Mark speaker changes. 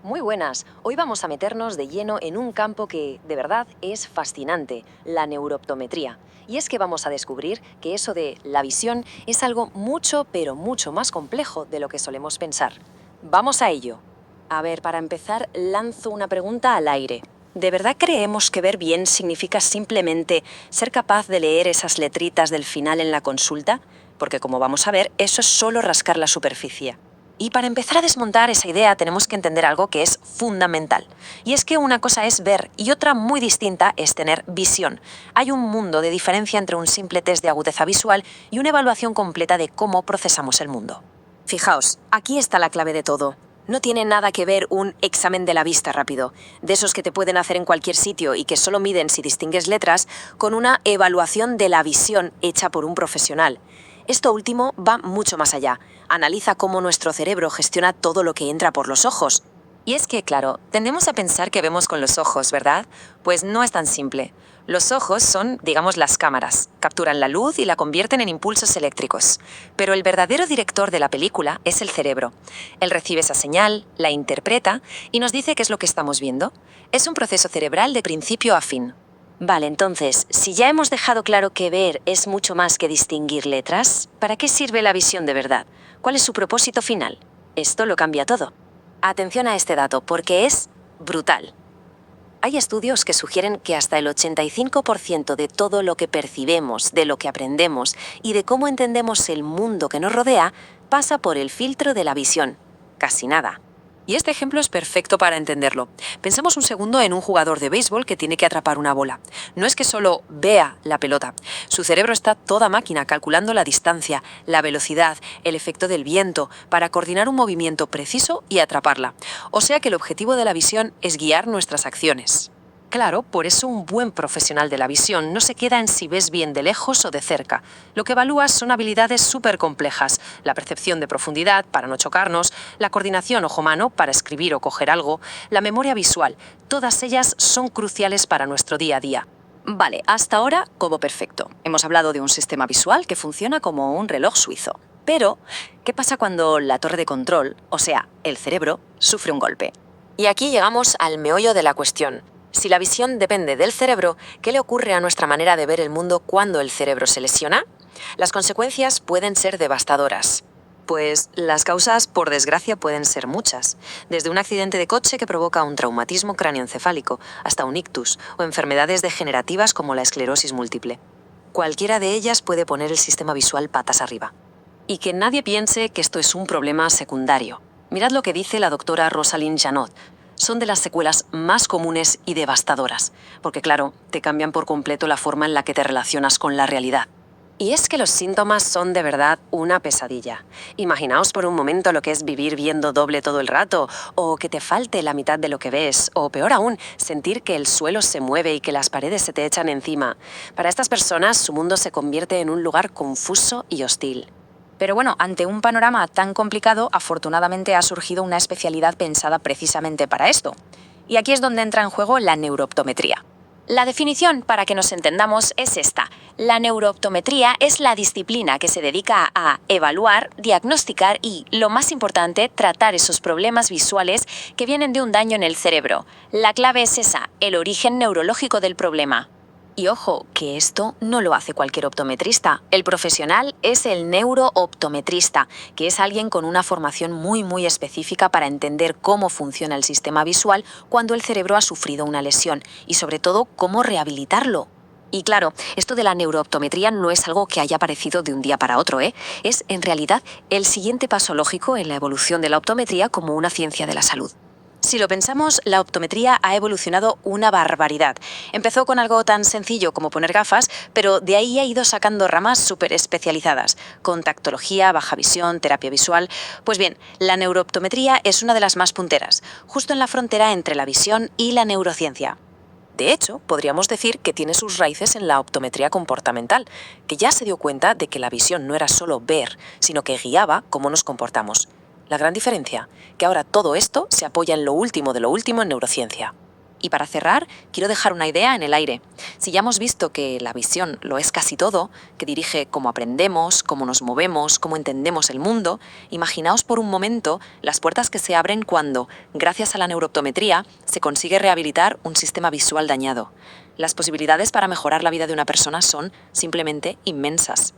Speaker 1: Muy buenas. Hoy vamos a meternos de lleno en un campo que, de verdad, es fascinante, la neurooptometría. Y es que vamos a descubrir que eso de la visión es algo mucho, pero mucho más complejo de lo que solemos pensar. Vamos a ello. A ver, para empezar, lanzo una pregunta al aire. ¿De verdad creemos que ver bien significa simplemente ser capaz de leer esas letritas del final en la consulta? Porque como vamos a ver, eso es solo rascar la superficie. Y para empezar a desmontar esa idea tenemos que entender algo que es fundamental. Y es que una cosa es ver y otra muy distinta es tener visión. Hay un mundo de diferencia entre un simple test de agudeza visual y una evaluación completa de cómo procesamos el mundo. Fijaos, aquí está la clave de todo. No tiene nada que ver un examen de la vista rápido, de esos que te pueden hacer en cualquier sitio y que solo miden si distingues letras, con una evaluación de la visión hecha por un profesional. Esto último va mucho más allá. Analiza cómo nuestro cerebro gestiona todo lo que entra por los ojos. Y es que, claro, tendemos a pensar que vemos con los ojos, ¿verdad? Pues no es tan simple. Los ojos son, digamos, las cámaras. Capturan la luz y la convierten en impulsos eléctricos. Pero el verdadero director de la película es el cerebro. Él recibe esa señal, la interpreta y nos dice qué es lo que estamos viendo. Es un proceso cerebral de principio a fin. Vale, entonces, si ya hemos dejado claro que ver es mucho más que distinguir letras, ¿para qué sirve la visión de verdad? ¿Cuál es su propósito final? Esto lo cambia todo. Atención a este dato, porque es brutal. Hay estudios que sugieren que hasta el 85% de todo lo que percibemos, de lo que aprendemos y de cómo entendemos el mundo que nos rodea pasa por el filtro de la visión. Casi nada. Y este ejemplo es perfecto para entenderlo. Pensemos un segundo en un jugador de béisbol que tiene que atrapar una bola. No es que solo vea la pelota. Su cerebro está toda máquina calculando la distancia, la velocidad, el efecto del viento, para coordinar un movimiento preciso y atraparla. O sea que el objetivo de la visión es guiar nuestras acciones. Claro, por eso un buen profesional de la visión no se queda en si ves bien de lejos o de cerca. Lo que evalúa son habilidades súper complejas, la percepción de profundidad para no chocarnos, la coordinación ojo-mano para escribir o coger algo, la memoria visual. Todas ellas son cruciales para nuestro día a día. Vale, hasta ahora todo perfecto. Hemos hablado de un sistema visual que funciona como un reloj suizo. Pero, ¿qué pasa cuando la torre de control, o sea, el cerebro, sufre un golpe? Y aquí llegamos al meollo de la cuestión. Si la visión depende del cerebro, ¿qué le ocurre a nuestra manera de ver el mundo cuando el cerebro se lesiona? Las consecuencias pueden ser devastadoras. Pues las causas, por desgracia, pueden ser muchas. Desde un accidente de coche que provoca un traumatismo cráneoencefálico hasta un ictus o enfermedades degenerativas como la esclerosis múltiple. Cualquiera de ellas puede poner el sistema visual patas arriba. Y que nadie piense que esto es un problema secundario. Mirad lo que dice la doctora Rosalind Janot. Son de las secuelas más comunes y devastadoras, porque claro, te cambian por completo la forma en la que te relacionas con la realidad. Y es que los síntomas son de verdad una pesadilla. Imaginaos por un momento lo que es vivir viendo doble todo el rato, o que te falte la mitad de lo que ves, o peor aún, sentir que el suelo se mueve y que las paredes se te echan encima. Para estas personas, su mundo se convierte en un lugar confuso y hostil. Pero bueno, ante un panorama tan complicado, afortunadamente ha surgido una especialidad pensada precisamente para esto. Y aquí es donde entra en juego la neurooptometría. La definición, para que nos entendamos, es esta. La neurooptometría es la disciplina que se dedica a evaluar, diagnosticar y, lo más importante, tratar esos problemas visuales que vienen de un daño en el cerebro. La clave es esa, el origen neurológico del problema. Y ojo, que esto no lo hace cualquier optometrista. El profesional es el neurooptometrista, que es alguien con una formación muy específica para entender cómo funciona el sistema visual cuando el cerebro ha sufrido una lesión y sobre todo cómo rehabilitarlo. Y claro, esto de la neurooptometría no es algo que haya aparecido de un día para otro, ¿eh? Es en realidad el siguiente paso lógico en la evolución de la optometría como una ciencia de la salud. Si lo pensamos, la optometría ha evolucionado una barbaridad. Empezó con algo tan sencillo como poner gafas, pero de ahí ha ido sacando ramas súper especializadas. Contactología, baja visión, terapia visual. Pues bien, la neurooptometría es una de las más punteras, justo en la frontera entre la visión y la neurociencia. De hecho, podríamos decir que tiene sus raíces en la optometría comportamental, que ya se dio cuenta de que la visión no era solo ver, sino que guiaba cómo nos comportamos. La gran diferencia, que ahora todo esto se apoya en lo último de lo último en neurociencia.
Speaker 2: Y para cerrar, quiero dejar una idea en el aire. Si ya hemos visto que la visión lo es casi todo, que dirige cómo aprendemos, cómo nos movemos, cómo entendemos el mundo, imaginaos por un momento las puertas que se abren cuando, gracias a la neurooptometría, se consigue rehabilitar un sistema visual dañado. Las posibilidades para mejorar la vida de una persona son simplemente inmensas.